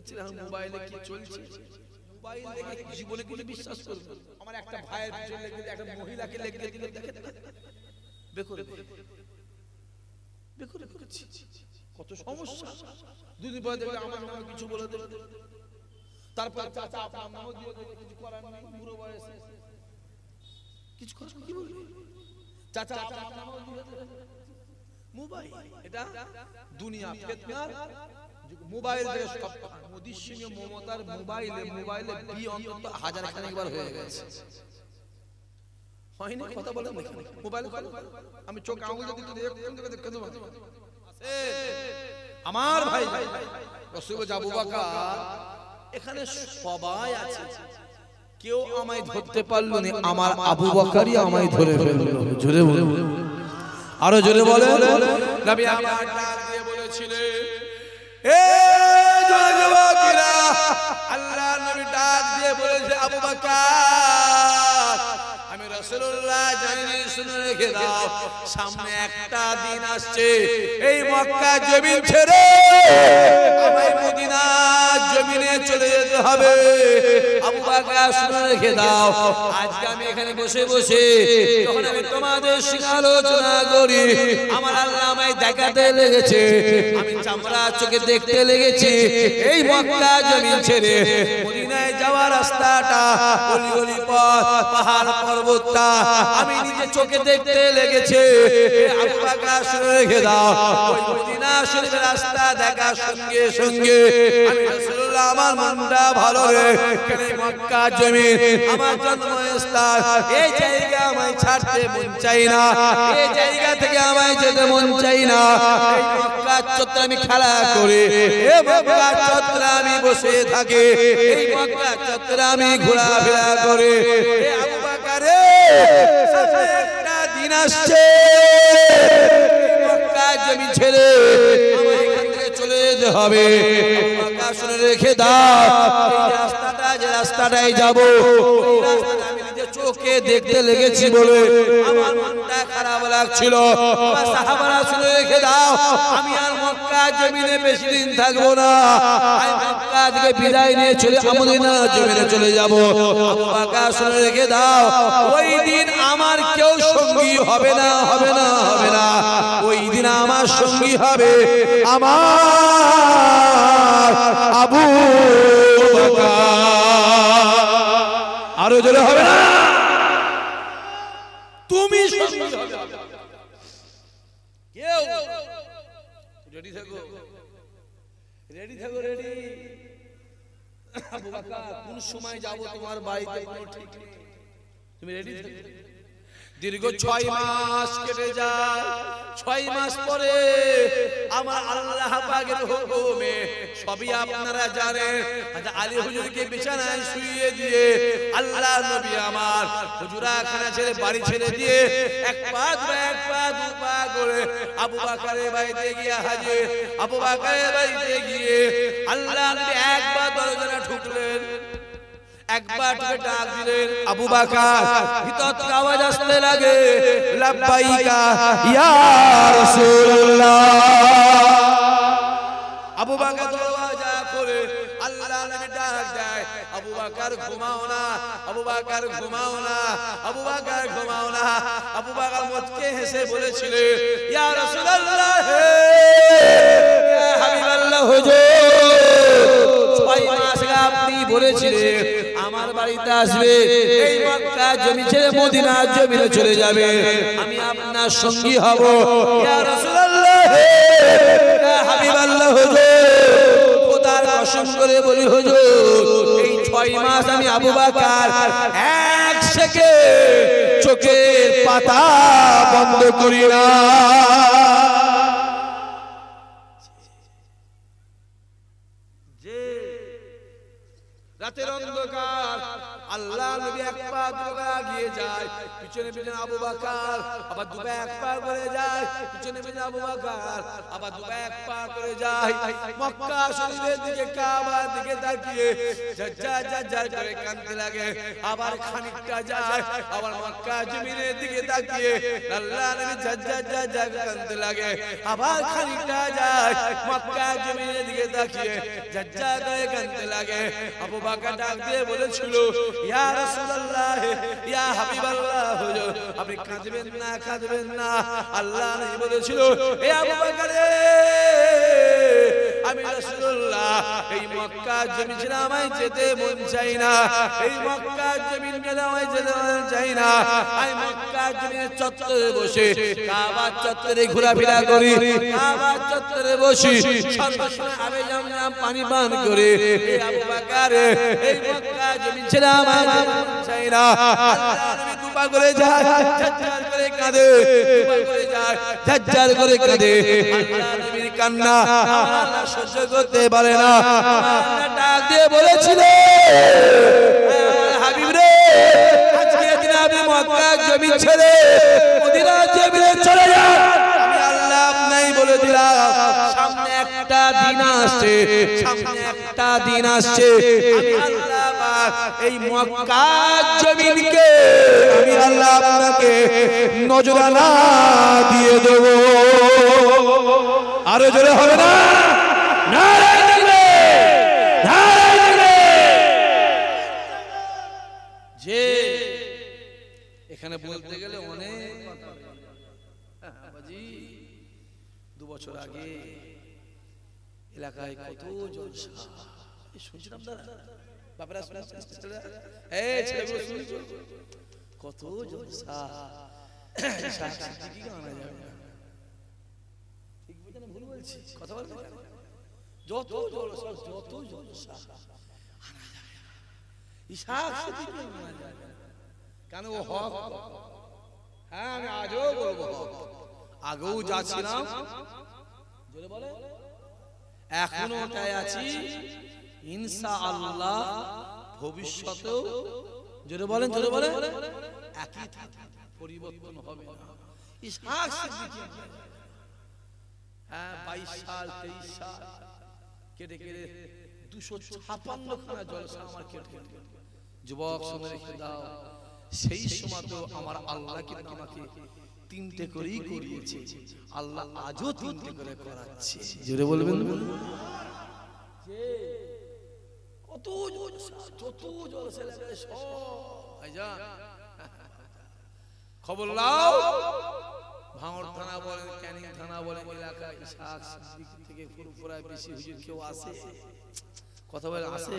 দেখছিলাম মোবাইলে কি চলছে, মোবাইল দেখে জীবনে কিছু বিশ্বাস করবে। আমার একটা ভাইয়ের পিছনে লেগে একটা মহিলাকে লেগে দিল, দেখেন না বেকরে বেকরে করেছি, কত সমস্যা। দুদিন পরে দেখলে আমার নামে কিছু বলে দেবে, তারপর চাচা আপনার নামও দিয়ে দেবে, কিছু করার নেই, বুড়ো বয়সে কিছু করার কি বলবে, চাচা আপনার নামও দিয়ে দেবে। মোবাইল এটা দুনিয়া ফিতনার মোবাইল থেকে সব মোদির সঙ্গে মমতার মোবাইলে বিয়ে অন্তত হাজার খানেকবার হয়ে গেছে, হয়নি? কথা বলেন মোবাইল আমি চোখ আঙুল দেখতে দেবো আমার ভাই রসুল আবু বকর এখানে সবাই আছে, কেউ আমায় ধরতে পারলো না, আমার আবু বকরই আমায় ধরে ফেললো। জোরে বলুন, আরো জোরে বলেন। নবী আমার ডাক দিয়ে বলেছিলেন, এ যুবকেরা, আল্লাহর নবী ডাক দিয়ে বলেছে, আবু বকর আমি রাসূলুল্লাহ জানি, শুনে রেখে দাও, সামনে একটা দিন আসছে, এই মক্কা জমিন ছেড়ে আমায় মদিনা জমিনে চলে যেতে হবে। আবু বকর শুনে রেখে দাও, আজকে আমি এখানে বসে বসে যখন আমি তোমাদের সঙ্গে আলোচনা করি, আমার আল্লাহ আমায় দেখাতে লেগেছে, আমি চামড়া চোখে দেখতে লেগেছি, এই মক্কা জমিন ছেড়ে মদিনায় যাওয়ার রাস্তাটা, গলি গলি পথ, পাহাড় পর্বতটা আমি নিজে চোখে দেখতে লেগেছে। আবু বকর শুনে রেখে দাও, ওই মদিনা শরীফের রাস্তা দেখার সঙ্গে সঙ্গে আমি রাসূলুল্লাহ আমার মনটা ভালো রে, কেন মক্কা জমিন আমার জন্মস্থান, এই জায়গা আমায় ছাড়তে মন চাই না, এই জায়গা থেকে আমায় যেতে মন চাই না। এই মক্কা চত্বরে আমি খেলা করি, এই মক্কা চত্বরে আমি বসে থাকি, এই মক্কা চত্বরে আমি ঘোরাফেরা করি। এ আবু বকর রে, একটা দিন আসছে মক্কা জমিন ছেড়ে আমায় এখান থেকে চলে যেতে হবে। মক্কা শুনে রেখে দাও, এই রাস্তাটা যে রাস্তাটাই যাব, এই রাস্তাটা আমি নিজে চোখে দেখতে লেগেছি বলে আমার মনটা খারাপ লাগছিল। আমার সাহাবারা শুনে রেখে দাও, আমি আর মক্কা জমিনে বেশি দিন থাকবো না, আমি মক্কা থেকে বিদায় নিয়ে চলে মদিনা জমিনে চলে যাব। আবু বকর শুনে রেখে দাও, ওই দিন আমার কেউ সঙ্গী হবে না, হবে না, হবে না, ওই দিন আমার সঙ্গী হবে আমার আবু বকর। আরো জোরে হবে না, তুমি সঙ্গী হবে। কেউ রেডি থাকো, রেডি থাকো, রেডি। আবু বকর কোন সময় যাব তোমার বাড়িতে কোনো ঠিক নেই, তুমি রেডি থাকো। দীর্ঘ 6 মাস কেটে যায়, 6 মাস পরে আমার আল্লাহ পাকের হুকুমে, সবই আপনারা জানেন, আলী হুজুরকে বিছানায় শুইয়ে দিয়ে আল্লাহ নবী আমার হুজুরাখানা ছেড়ে বাড়ি ছেড়ে দিয়ে এক পা দু পা করে আবু বকরের বাড়িতে গিয়ে হাজির। আবু বকরের বাড়িতে গিয়ে আল্লাহ নবী একবার দরজাটা ঠুকলেন, একবার ডাক দিলেন, আবু বকর। ভিতর থেকে আওয়াজ আসতে লাগে, লাব্বাইকা ইয়া রাসূলুল্লাহ। আবু বকর দরজা খুলে আল্লাহ নবী ডাক দেয়, আবু বকর ঘুমাও না, আবু বকর ঘুমাও না, আবু বকর ঘুমাও না। আবু বকর মুচকে হেসে বলেছিলেন, ইয়া রাসূলুল্লাহ, ইয়া হাবিবাল্লাহ হুজুর, 6 মাস আগে আপনি বলেছিলেন আমার বাড়িতে আসবে, এই মক্কা জমি ছেড়ে মদিনা জমিনে চলে যাবে, আমি আপনার সঙ্গী হব। ইয়া রাসূলুল্লাহ, ইয়া হাবিবাল্লাহ হুজুর, খোদার কসম করে বলি হুজুর, এই 6 মাস আমি আবু বকর এক সেকেন্ড চোখের পাতা বন্ধ করি না। রাতের অন্ধকার আল্লাহ নবী এক পা দুপা এগিয়ে যায়, পিছনে পিছনে আবু বকর আবার দুপা এক পা করে যায়, পিছনে পিছনে আবু বকর আবার দুপা এক পা করে যায়। মক্কা শরীফের দিকে কাবার দিকে তাকিয়ে ঝরঝর করে কাঁদতে লাগে। আবার খানিকটা যায়, আবার মক্কা জমিনের দিকে তাকিয়ে আল্লাহ নবী ঝরঝর কাঁদতে লাগে। আবার খানিকটা যায়, মক্কা জমিনের দিকে তাকিয়ে ঝরঝর করে কাঁদতে লাগে। আবু বকর ডাক দিয়ে বলেছিল, ইয়া রাসূলুল্লাহ, ইয়া হাবিবাল্লাহ, হুজুর আপনি কাঁদবেন না, কাঁদবেন না। আল্লাহ নবী বলেছিল, হে আবু বকর, আমি রাসূলুল্লাহ এই মক্কা জমিন ছেড়ে আমায় যেতে মন চাই না, এই মক্কা জমিন ছেড়ে আমায় যেতে মন চাই না। আমি মক্কা জমিনের চত্বরে বসে কাবা চত্বরে ঘোরাফেরা করি, কাবা চত্বরে বসি, সর্বসময় আবে জামজাম পানি পান করে। এই আবু বকর এই মক্কা জমিন ছেড়ে আমায় যেতে মন চাই না। আল্লাহ নবী দুপা করে যায়, ঝরঝর করে কাঁদে, দুপা করে যায়, ঝরঝর করে কাঁদে। আল্লাহ নবীর কান্না আল্লাহ সহ্য করতে পারে না। আল্লাহ ডাক দিয়ে বলেছিল, হাবিব রে, আজকে দিন আপনি মক্কা জমিন ছেড়ে মদিনা জমিনে চলে যান। আমি আল্লাহ আপনাই বলে দিলাম, সামনে একটা দিন আসছে, সামনে একটা দিন আসছে, আমি আল্লাহ পাক এই মক্কা জমিনকে আমি আল্লাহ আপনাকে নজরানা দিয়ে দেব। আরো জোরে হবে না? নারায়ে তাকবীর, নারায়ে তাকবীর। যে এখানে বলতে গেলে অনেক কথা। বাবাজি 2 বছর আগে এলাকায় কত জলসা শুনছিলাম, দাদা বাবারা এই ছেলেগুলো শুনছো, কত জলসা। কি গানা যাবে না, ঠিক বুঝে না, ভুল বলছি কথা বলতে, যত জলসা যত জলসা আনা যাবে না, ইশাক সিদ্দিকী আনা যাবে না, কেন ও হক। হ্যাঁ আমি আজও বলবো, আগেও যাচ্ছিলাম, জোরে বলে এখনো তাই আছি, ইনশাআল্লাহ ভবিষ্যতেও জোরে বলেন, জোরে বলেন একই থাকবে, পরিবর্তন হবে না। ইশাক সিদ্দিকী, হ্যাঁ 22 সাল 23 সাল কেটে কেটে 256 খানা জলসা আমার কেটে কেটে। যুবক শুনে রেখে দাও, সেই সময় তো আমার আল্লাহ কিন্তু আমাকে 3টে করেই করিয়েছে, আল্লাহ আজও 3টে করে করাচ্ছে। জোরে বলবেন, যে কত জলসা, যত জলসা লাগে সব ভাইজান খবর লাও। ভাঙড় থানা বলেন, ক্যানিং থানা বলেন, এলাকায় ইশাক সিদ্দিকী থেকে ফুরফুরায় বেশি হুজুর কেউ আসে? কথা বলে আসে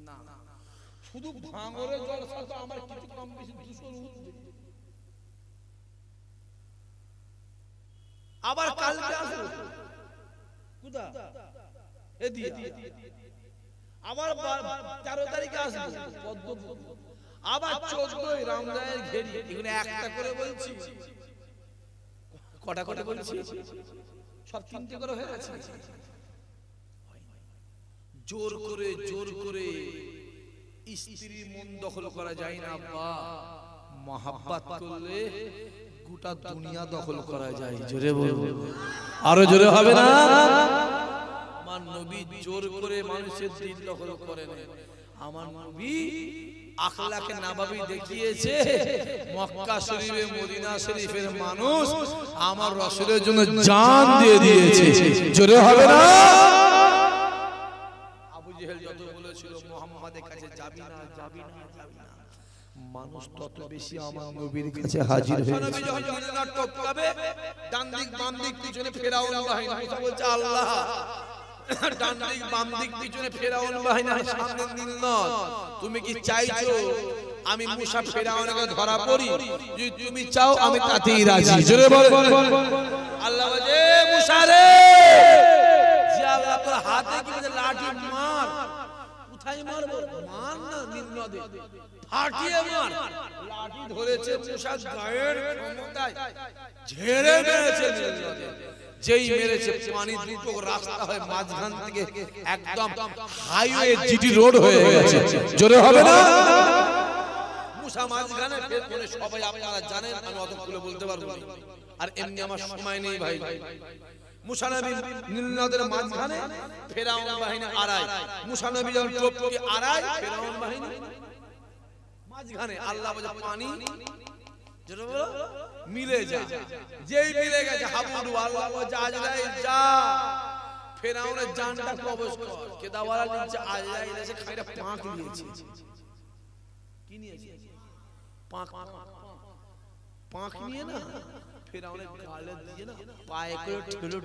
না। শুধু ভাঙড়ের জলসা তো আমার কিছু কম বেশি 200 ঊর্ধ্বে। আবার কালকে আসবে কোথা এদিকে, আবার 13 তারিখে আসবে পদ্মপুর, আবার 14 রামদায়ের ঘেরি। এগুলো একটা করে বলছি, কটা কটা বলছি, সব 3টে করে হয়ে গেছে। জোর করে জোর করে স্ত্রী মন দখল করা যায় না আব্বা, মহাব্বত করলে গোটা দুনিয়া দখল করা যায়। জোরে বলবো, আরো জোরে হবে না? আমার নবী জোর করে মানুষের দিল দখল করেন, আমার নবী আখলাকে নববী দেখিয়েছে। মক্কা শরীফে মদিনা শরীফের মানুষ আমার রাসূলের জন্য জান দিয়ে দিয়েছে। জোরে হবে না? আবু জেহেল যত বলেছিল মুহাম্মাদের কাছে যাবি না, যাবি না, যাবি না, মানুষ তত বেশি আমার নবীর কাছে হাজির হয়েছে। নবী যখন মিনার টপকাবে, ডান দিক বাম দিক পিছনে ফেরাউন বাহিনী, মুসা বলছে আল্লাহ, ডান দিক বাম দিক পিছনে ফেরাউন বাহিনী, সামনে নীলনদ, তুমি কি চাইছো আমি মুসা ফেরাউনকে ধরা পড়ি? যদি তুমি চাও আমি তাতেই রাজি। জোরে বল। আল্লাহ বলে মুসা রে, যে আল্লাহ তোর হাতে কি বলে লাঠি মার, কোথায় মারবো? মার না, নীল নদে ফাটিয়ে মার। লাঠি ধরেছে মুসা, গায়ের ক্ষমতায় ঝেড়ে মেরেছে নীল নদে। যেই মেরেছে পানি দুটো রাস্তা হয়ে মাঝখান থেকে একদম হাইওয়ে জিটি রোড হয়ে গেছে। জোরে হবে না? মুসা মাঝখানে, সবাই আপনারা জানেন, আমি অত খুলে বলতে পারবো না, আর এমনি আমার সময় নেই ভাই। মুসা নবী নীল নদের মাঝখানে, ফেরাউন বাহিনী আড়াই, মুসা নবী যখন টপকে আড়াই, ফেরাউন বাহিনী মাঝখানে। আল্লাহ বলে পানি যেটা বলো মিলে যা। যেই মিলে গেছে হাবুডু, আল্লাহ বলে আজরাইল যা, ফেরাউনের জানটা কবজ কর। কেদাওয়ালা নিচে আজরাইল এসে খাইটা পাক নিয়েছে। কি নিয়েছে? পাক। পাক নিয়ে না ফেরাউনের গালে দিয়ে না পায়ে করে ঠেলে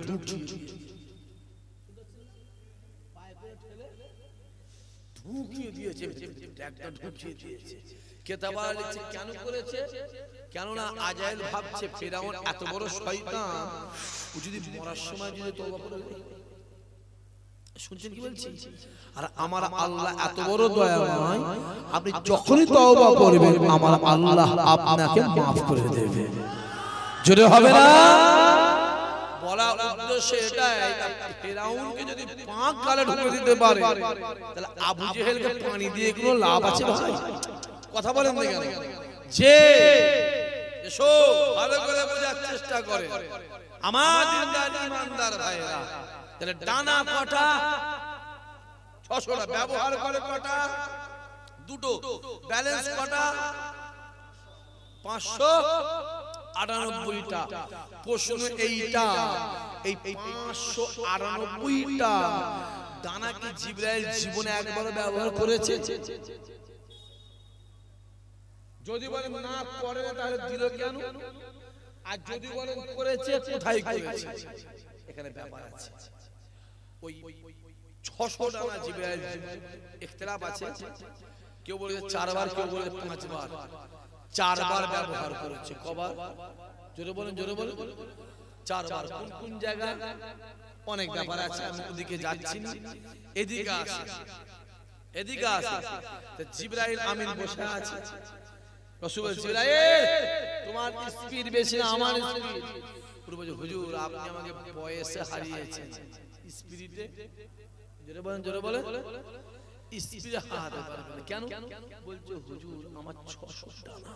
ঢুকিয়ে দিয়েছে, একটা ঢুকিয়ে দিয়েছে। কেতাবা লিখছে কেন করেছে? কেননা আজাইল ভাবছে ফেরাউন এত বড় শয়তান, ও যদি মরার সময় যদি তওবা করে, শুনছেন কি বলছি? আর আমার আল্লাহ এত বড় দয়াময়, আপনি যখনই তওবা করবেন আমার আল্লাহ আপনাকে maaf করে দেবে। জোরে হবে না? বলা উদ্দেশ্য এটাই, ফেরাউনকে যদি পাক গালে ঢুকে দিতে পারে, তাহলে আবু জেহেলকে পানি দিয়ে কোনো লাভ আছে ভাই? কথা বলেন না কেন? যে এসো ভালো করে বোঝার চেষ্টা করে আমার দিনদার ইমানদার ভাইরা, তাহলে ডানা কটা? 600টা। ব্যবহার করে কটা? দুটো। ব্যালেন্স কটা? 598টা। প্রশ্ন এইটা, এই 598টা ডানা কি জিবরাইল জীবনে একবার ব্যবহার করেছে? যদি বলেন না করে তাহলে দিল কেন? আর যদি বলেন করেছে, কোথায় করেছে? এখানে ব্যাপার আছে। ওই 600 ডানা জিবরাইল ইখতিলাফ আছে। কেউ বলে 4 বার, কেউ বলে 5 বার। 4 বার ব্যবহার করেছে। কবার? জোরে বলেন, জোরে বলেন। 4 বার। কোন কোন জায়গা? অনেক ব্যাপার আছে, আমি ওদিকে যাচ্ছি না, এদিকে আসে, এদিকে আসে। তো জিবরাইল আমিন বসে আছে। রাসূল বলে জিবরাইল তোমার স্পিড বেশি না আমার স্পিড। পুরো বলে হুজুর আপনি আমাকে বয়সে হারিয়েছেন, স্পিরিটে। জোরে বলেন, জোরে বলেন। স্পিডে হারাতে পারবেন কেন? বলছে হুজুর আমার 600 ডানা,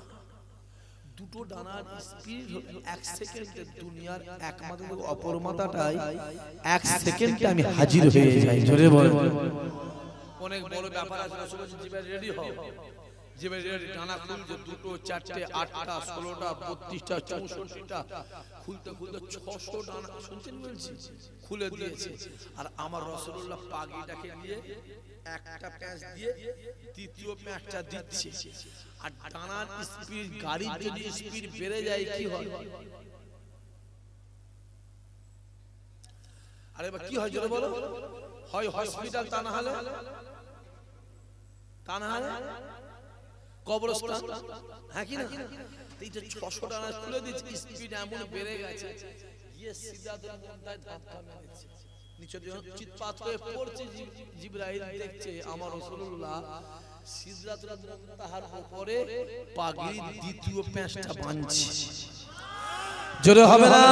দুটো ডানার স্পিড 1 সেকেন্ডে দুনিয়ার একমাত্র অপরমাতাটাই 1 সেকেন্ডে আমি হাজির হয়ে যাই। জোরে বলেন। অনেক বড় ব্যাপার আছে। রাসূল বলেন জিবরাইল রেডি হও। জিবরাইল ডানা খুলছে, দুটো, চারটে, 8টা, 16টা, 32টা, 64টা, খুলতে খুলতে 600 ডানা, শুনছেন বলছি, খুলে দিয়েছে। আর আমার রাসূলুল্লাহ পাগড়িটাকে দিয়ে একটা প্যাঁচ দিয়ে তৃতীয় প্যাঁচটা দিচ্ছে। আর ডানার স্পিড, গাড়ির যদি স্পিড বেড়ে যায় কি হয়? আরে বা কি হয় জোরে বলো? হয় হসপিটাল, তা না হলে কবরস্থান। হ্যাঁ কি না? এই যে 600 ডানা খুলে দিচ্ছে, স্পিড এমন বেড়ে গেছে, গিয়ে সিদরাতুল মুনতাহায় ধাক্কা মেরেছে। নিচে যখন চিৎপাত হয়ে পড়ছে, জিবরাইল দেখছে আমার রাসূলুল্লাহ সিদরাতুল মুনতাহার উপরে পাগড়ির দ্বিতীয় প্যাঁচটা বাঁধছে। জোরে হবে না?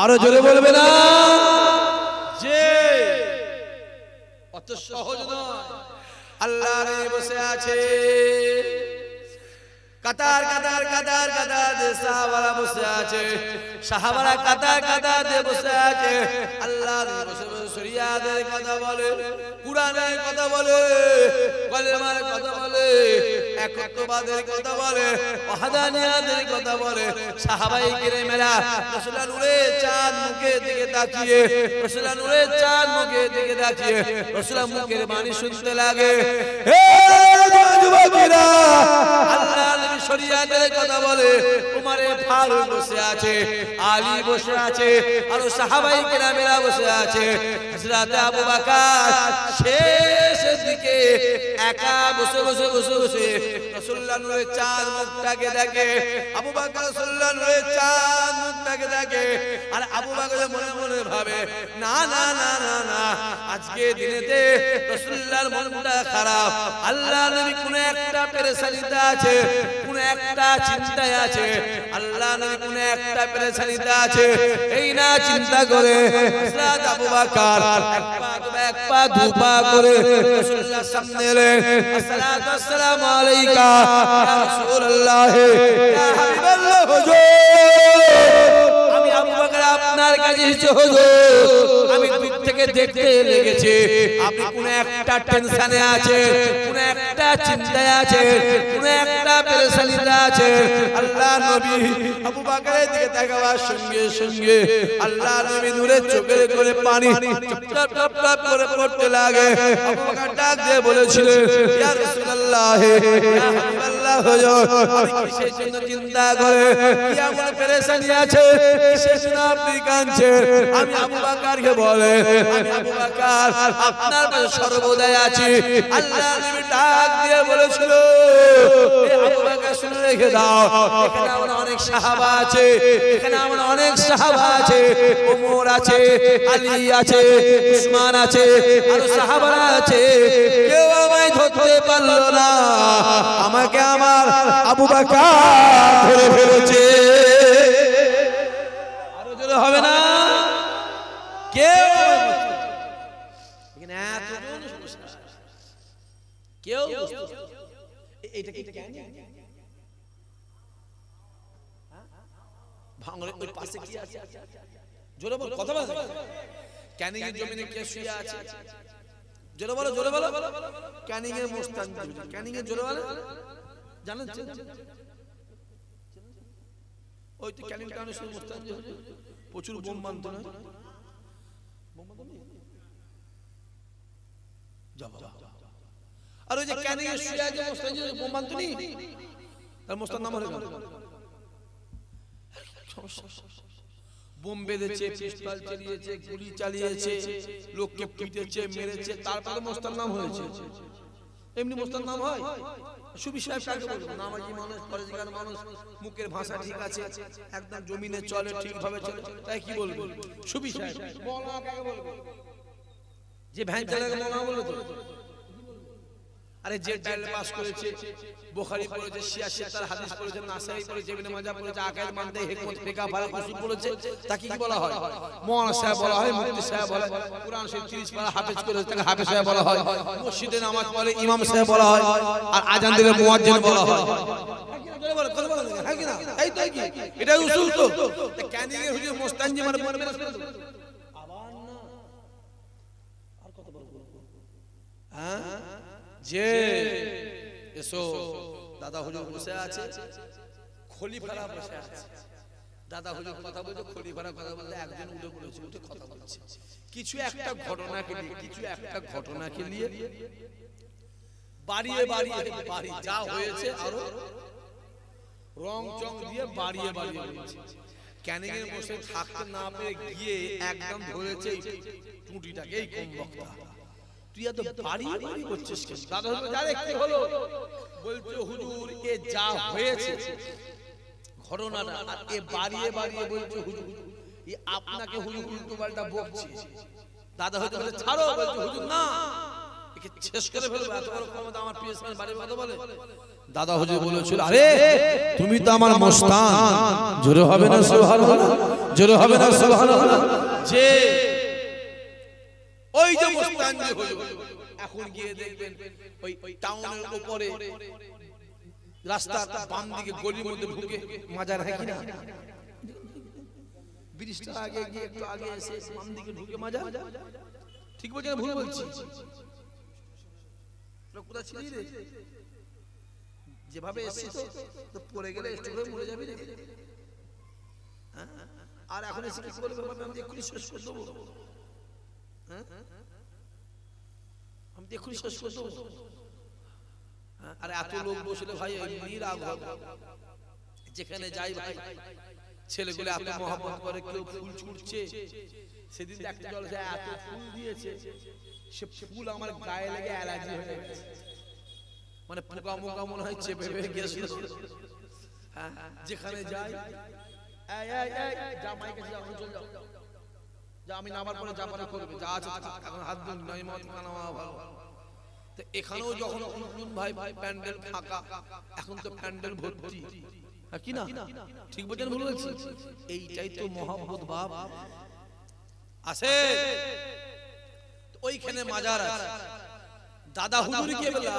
আরো জোরে বলবে না? যে অত সহজ নয়। আল্লাহ রে বসে আছে, কাতার কাতার কাতার কাতার দে সাহাবারা বসে আছে, সাহাবারা কাতার কাতার দে বসে আছে। আল্লাহ রে বসে বসে শরিয়াতের কথা বলে, কুরআনের কথা বলে, কলেমার কথা বলে, একত্ববাদের কথা বলে, ওয়াহদানিয়াতের কথা বলে। সাহাবায়ে কিরামেরা রাসূলুল্লাহ নূরের চাঁদ মুখের দিকে তাকিয়ে, রাসূলুল্লাহ নূরের চাঁদ মুখের দিকে তাকিয়ে রাসূলুল্লাহ মুখের বাণী শুনতে লাগে। হে যুবকেরা, আল্লাহ নবী শরিয়াতের কথা বলে, উমরে ফারুক বসে আছে, আলী বসে আছে, আর সাহাবায়ে কিরামেরা বসে আছে। হযরত আবু বকর শেষের দিকে একা বসে বসে বসে বসে রাসূলুল্লাহ নূরের চাঁদ মুখটাকে দেখে। আবু বকর রাসূলুল্লাহ নূরের চাঁদ মুখটাকে দেখে আর আবু বকর মনে মনে ভাবে না না না না না, আজকে দিনেতে রাসূলুল্লাহর মনটা খারাপ, আল্লাহ নবী কোন একটা পেরেশানিতে আছে, কোন একটা চিন্তায় আছে, আল্লাহ নবী কোন একটা পেরেশানিতে আছে। এই না চিন্তা করে হযরত আবু বকর এক পা দুপা করে রাসূলুল্লাহর সামনে এলেন। আসসালাতু ওয়াসসালামু আলাইকা ইয়া রাসূলুল্লাহ, ইয়া হাবিবাল্লাহ হুজুর, আমি আবু বকর আপনার কাছে এসেছি হুজুর। আমি দূর থেকে দেখতে লেগেছি আপনি কোন একটা টেনশনে আছে, কোন একটা চিন্তায় আছে, কোন একটা পেরেশানিতে আছে। আল্লাহ নবী আবু বকরের দিকে তাকাবার সঙ্গে সঙ্গে আল্লাহ নবী নূরের চোখের করে পানি টপ টপ টপ করে পড়তে লাগে। আবু বকর ডাক দিয়ে বলেছিলেন ইয়া রাসূলুল্লাহ, ইয়া হাবিবাল্লাহ হুজুর, আপনি কিসের জন্য চিন্তা করে, কি এমন পেরেশানি আছে, কিসের জন্য আপনি কাঁদছেন? আমি আবু বকরকে বলে আমি আবু বকর আপনার পাশে সর্বদাই আছি। আল্লাহ নবী ডাক দিয়ে বলেছিল এ আবু বকর শুনে রেখে দাও, এখানে আমার অনেক সাহাবা আছে, এখানে আমার অনেক সাহাবা আছে, ওমর আছে, আলী আছে, উসমান আছে, আর সাহাবারা আছে, কেউ আমায় ধরতে পারলো না, আমাকে আমার আবু বকর ধরে ফেলেছে। আরো জোরে হবে না? কেউ এখানে এতজন কেউ এইটা কি ভাঙড়ের ওই পাশে কি আছে? জোরে বল, কথা বল। ক্যানিং এর জমিনে কে শুয়ে আছে? জোরে বলো, জোরে বলো। ক্যানিং এর মোস্তান, ক্যানিং এর জোরে বলো, জানেন? ওই তো ক্যানিং টাউনের শুয়ে মোস্তান, প্রচুর বোম মানতো না। আর ওই যে ক্যানিং এর শুয়ে আছে মোস্তান, বোম মানতো নি, তার মোস্তান নাম হলো বোম বেঁধেছে, পিস্তল চালিয়েছে, গুলি চালিয়েছে, লোককে পিটেছে, মেরেছে, তারপরে মোস্তার নাম হয়েছে। এমনি মোস্তার নাম হয়? সুবিশাল কাকে বলবো? নামাজি মানুষ, পরেশগার মানুষ, মুখের ভাষা ঠিক আছে, একদম জমিনে চলে, ঠিকভাবে চলে, তাই কি বলবো? সুবিশাল। মওলানা কাকে বলবো? যে ভ্যান চালাকে মওলানা বলে তো? আরে যে ডাইল পাস করেছে, বুখারী পড়েছে, শিয়া তার হাদিস পড়েছে, নাসাই পড়েছে, ইবনে মাজাহ পড়েছে, আকায়েদ মানতে, হিকমত ফিকা ফারা উসুল পড়েছে, তাকে কি বলা হয়? মওলানা সাহেব বলা হয়, মুফতি সাহেব বলা হয়, কুরআন শরীফ 30 পারা হাফেজ করেছে, তাকে হাফেজ সাহেব বলা হয়, মসজিদে নামাজ পড়ে ইমাম সাহেব বলা হয়, আর আজান দিলে মুয়াজ্জিন বলা হয়। জোরে বলো, কথা বলো, হ্যাঁ কি না? এই তো, কি এটা উসুল তো। ক্যানিং এর হুজুর মোস্তানজি মানে আবার না, আর কত বলবো? হ্যাঁ, যে এসো দাদা হুজুর বসে আছে, খলিফারা বসে আছে, দাদা হুজুর কথা বলতে, খলিফারা কথা বলতে, একজন উঠে বলেছে, উঠে কথা বলছে কিছু একটা ঘটনাকে নিয়ে, কিছু একটা ঘটনাকে নিয়ে বাড়িয়ে বাড়িয়ে বাড়ি যা হয়েছে আরো রং চং দিয়ে বাড়িয়ে বাড়িয়ে বলছে। ক্যানিং এর বসে থাকতে না পেরে গিয়ে একদম ধরেছে টুটিটাকে, এই কম বক্তা তুই এত বাড়ি বাড়ি করছিস কেন? দাদা হুজুর জানে কি হলো? বলছে হুজুর এ যা হয়েছে ঘটনাটা, আর এ বাড়িয়ে বাড়িয়ে বলছে হুজুর এই আপনাকে হুজুর উল্টো পাল্টা বকছে। দাদা হুজুর বলে ছাড়ো, বলছে হুজুর না, একে শেষ করে ফেলবো, এত বড় ক্ষমতা আমার পিএসএন বাড়ি কথা বলে। দাদা হুজুর বলেছিল আরে তুমি তো আমার মস্তান, জোরে হবে না সুবহানাল্লাহ, জোরে হবে না সুবহানাল্লাহ, যে ওই যে মোস্তান যে হুজুর এখন গিয়ে দেখবেন ওই টাউনের উপরে রাস্তার বাম দিকে গলির মধ্যে ঢুকে মাজার হয় কিনা, ব্রিজটা আগে গিয়ে একটু আগে এসে বাম দিকে ঢুকে মাজার, ঠিক বলছি না ভুল বলছি? কোথা ছিলি রে? যেভাবে এসেছিস তো পড়ে গেলে স্ট্রোক হয়ে মরে যাবি রে। আর এখন এসে কি বলবে? আমি এক্ষুনি শেষ করে দেবো, আমি এক্ষুনি শেষ করে দেবো। আর এত লোক বসলে ভাই এমনি রাগ হবে। যেখানে যাই ভাই ছেলেগুলো এত মহব্বত করে, কেউ ফুল ছুটছে, সেদিন একটা জল এত ফুল দিয়েছে, সে ফুল আমার গায়ে লেগে অ্যালার্জি হয়ে গেছে। মানে পোকা মোকা মনে হয় চেপে গেছিল। হ্যাঁ, যেখানে যাই এই এই এই যা মাইকে যা, চল যাও যা, আমি নামার পরে যা পারে করবে, যা আছে এখন হাত দিন নাই মত নামা ভালো। তো এখানেও যখন নতুন ভাই প্যান্ডেল ফাঁকা, এখন তো প্যান্ডেল ভর্তি, কি না ঠিক বলেন ভুল বলছি? এইটাই তো মহব্বত বাপ আছে। ওইখানে মাজার আছে, দাদা হুজুর কেবলা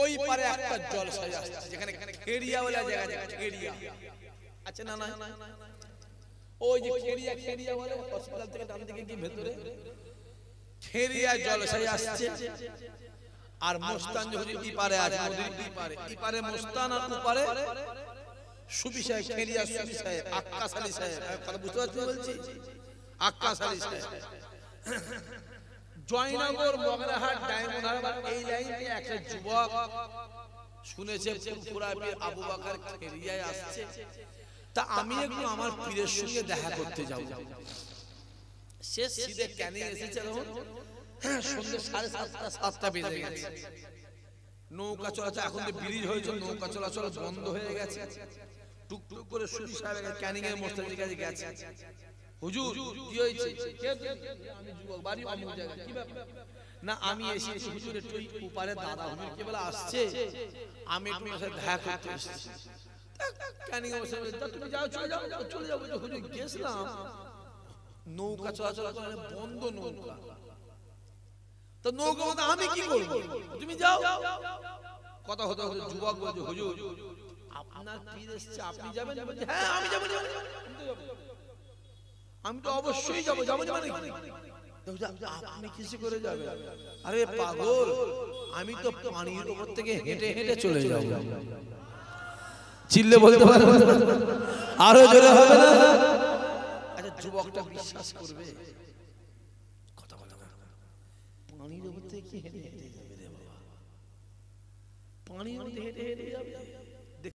ওই পারে একটা জলসা আসছে, যেখানে খেড়িয়া বলে জায়গা, খেড়িয়া আছে না না, ওই যে খেড়িয়া বলে হসপিটাল থেকে ডান দিকে কি ভেতরে খেড়িয়া জলসায় আসছে। আর মোস্তান হুজুর এই পারে আছে, নদীর এই পারে মোস্তান, আর ওপারে সুবি সাহেব, খেড়িয়া সুবি সাহেব, আক্কাস আলী সাহেব, কথা বুঝতে পারছেন বলছি? আক্কাস আলী সাহেব জয়নগর, মগরাহাট, ডায়মন্ড হারবার এই লাইনে একটা যুবক শুনেছে ফুরফুরা পীর আবু বকর খেরিয়ায় আসছে, তা আমি একটু আমার পীরের সঙ্গে দেখা করতে যাব। সে সিধে কেন এসেছে তখন সন্ধ্যে 7:30 7টা বেজে গেছে। নৌকা চলাচল, এখন তো ব্রিজ হয়েছে, নৌকা চলাচল বন্ধ হয়ে গেছে। টুকটুক করে সুবি সাহেব ক্যানিং এর মোস্তানের কাছে গেছে, হুজুর কি হয়েছে? আমি যুবক, বাড়ি অমুক জায়গা, কি ব্যাপার? না আমি এসেছি হুজুর, একটু উপারে দাদা হুজুর কেবল আসছে, আমি একটু ওর সাথে দেখা করতে এসেছি। ক্যানিং এর মোস্তান বলছে তুমি যাও, চলে যাও চলে যাও। হুজুর গেছিলাম, নৌকা চলাচল করে বন্ধ, নৌকা তো নৌকা মতো আমি কি করব, তুমি যাও। কথা হতে হতে যুবক বলছে হুজুর আপনার পীর এসেছে, আপনি যাবেন? হ্যাঁ আমি যাব, আমি তো অবশ্যই যাবো। মানে আপনি কিছু করে যাবেন? আরে পাগল, আমি তো পানির উপর থেকে হেঁটে হেঁটে চলে যাব। চিল্লে বলতে পারবেন? আরো জোরে হবে না? আচ্ছা যুবকটা বিশ্বাস করবে? কথা বলে না, পানির উপর থেকে কি হেঁটে হেঁটে যাবে রে বাবা? পানির মধ্যে হেঁটে হেঁটে যাবে?